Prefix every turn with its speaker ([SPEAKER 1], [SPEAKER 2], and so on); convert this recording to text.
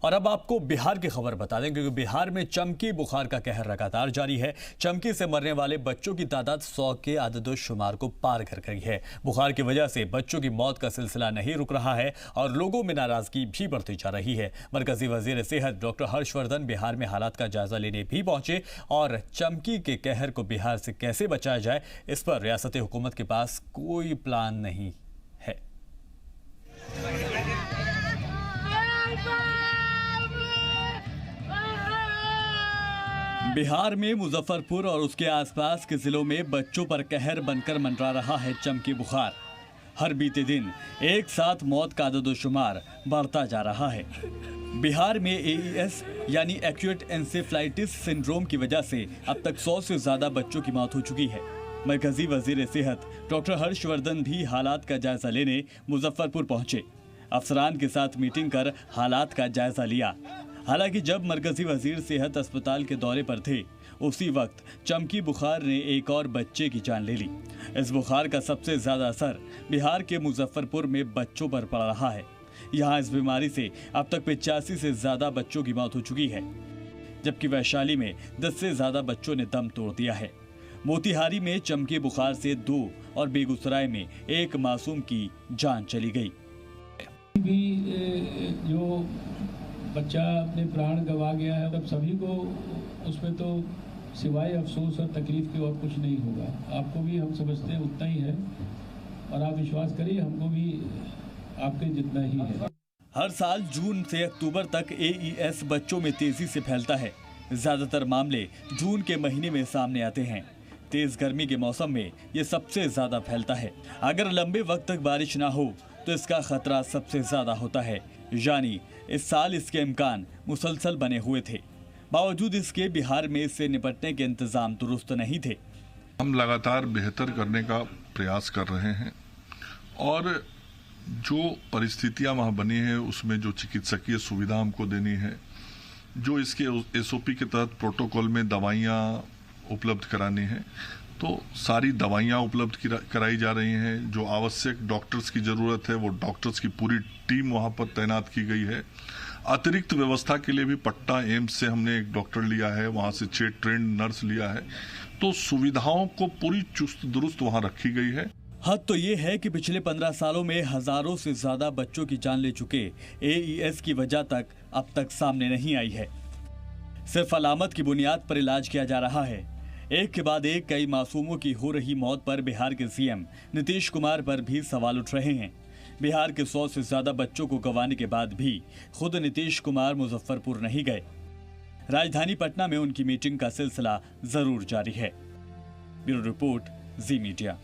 [SPEAKER 1] और अब आपको बिहार की खबर बता दें, क्योंकि बिहार में चमकी बुखार का कहर लगातार जारी है। चमकी से मरने वाले बच्चों की तादाद 100 के आददोशुमार को पार कर गई है। बुखार की वजह से बच्चों की मौत का सिलसिला नहीं रुक रहा है और लोगों में नाराजगी भी बढ़ती जा रही है। मरकजी वजीर सेहत डॉक्टर हर्षवर्धन बिहार में हालात का जायजा लेने भी पहुंचे और चमकी के कहर को बिहार से कैसे बचाया जाए, इस पर रियासती हुकूमत के पास कोई प्लान नहीं है। बिहार में मुजफ्फरपुर और उसके आसपास के जिलों में बच्चों पर कहर बनकर मंडरा रहा है चमकी बुखार। हर बीते दिन एक साथ मौत का आददोशुमार बढ़ता जा रहा है। बिहार में एईएस यानी एक्यूट एन्सेफेलाइटिस सिंड्रोम की वजह से अब तक 100 से ज्यादा बच्चों की मौत हो चुकी है। मरकजी वजीर सेहत डॉक्टर हर्षवर्धन भी हालात का जायजा लेने मुजफ्फरपुर पहुंचे। अफसरान के साथ मीटिंग कर हालात का जायजा लिया। हालांकि जब मरकजी वजीर सेहत अस्पताल के दौरे पर थे, उसी वक्त चमकी बुखार ने एक और बच्चे की जान ले ली। इस बुखार का सबसे ज्यादा असर बिहार के मुजफ्फरपुर में बच्चों पर पड़ रहा है। यहाँ इस बीमारी से अब तक 85 से ज्यादा बच्चों की मौत हो चुकी है, जबकि वैशाली में 10 से ज्यादा बच्चों ने दम तोड़ दिया है। मोतिहारी में चमकी बुखार से 2 और बेगूसराय में 1 मासूम की जान चली गई।
[SPEAKER 2] जो बच्चा अपने प्राण गंवा गया है, तब सभी को उसमें तो सिवाय अफसोस और तकलीफ के और कुछ नहीं होगा। आपको भी हम समझते हैं उतना ही है और आप विश्वास करिए हमको भी आपके जितना ही है।
[SPEAKER 1] हर साल जून से अक्टूबर तक एईएस बच्चों में तेजी से फैलता है। ज्यादातर मामले जून के महीने में सामने आते हैं। तेज गर्मी के मौसम में ये सबसे ज्यादा फैलता है। अगर लंबे वक्त तक बारिश ना हो तो इसका खतरा सबसे ज्यादा होता है। यानी इस साल इसके इम्कान मुसलसल बने हुए थे। बावजूद इसके बिहार में इससे निपटने के इंतजाम दुरुस्त नहीं थे।
[SPEAKER 3] हम लगातार बेहतर करने का प्रयास कर रहे हैं और जो परिस्थितियां वहां बनी है उसमें जो चिकित्सकीय सुविधा हमको देनी है, जो इसके एसओपी के तहत प्रोटोकॉल में दवाइयां उपलब्ध करानी है, तो सारी दवाइयां उपलब्ध कराई जा रही हैं। जो आवश्यक डॉक्टर्स की जरूरत है, वो डॉक्टर्स की पूरी टीम वहां पर तैनात की गई है। अतिरिक्त व्यवस्था के लिए भी पटना एम्स से हमने एक डॉक्टर लिया है, वहां से 6 ट्रेंड नर्स लिया है। तो सुविधाओं को पूरी चुस्त दुरुस्त वहां रखी गई है।
[SPEAKER 1] हद तो ये है कि पिछले 15 सालों में हजारों से ज्यादा बच्चों की जान ले चुके एईएस की वजह तक अब तक सामने नहीं आई है। सिर्फ अलामत की बुनियाद पर इलाज किया जा रहा है। एक के बाद एक कई मासूमों की हो रही मौत पर बिहार के सीएम नीतीश कुमार पर भी सवाल उठ रहे हैं। बिहार के 100 से ज्यादा बच्चों को गंवाने के बाद भी खुद नीतीश कुमार मुजफ्फरपुर नहीं गए। राजधानी पटना में उनकी मीटिंग का सिलसिला जरूर जारी है। ब्यूरो रिपोर्ट, जी मीडिया।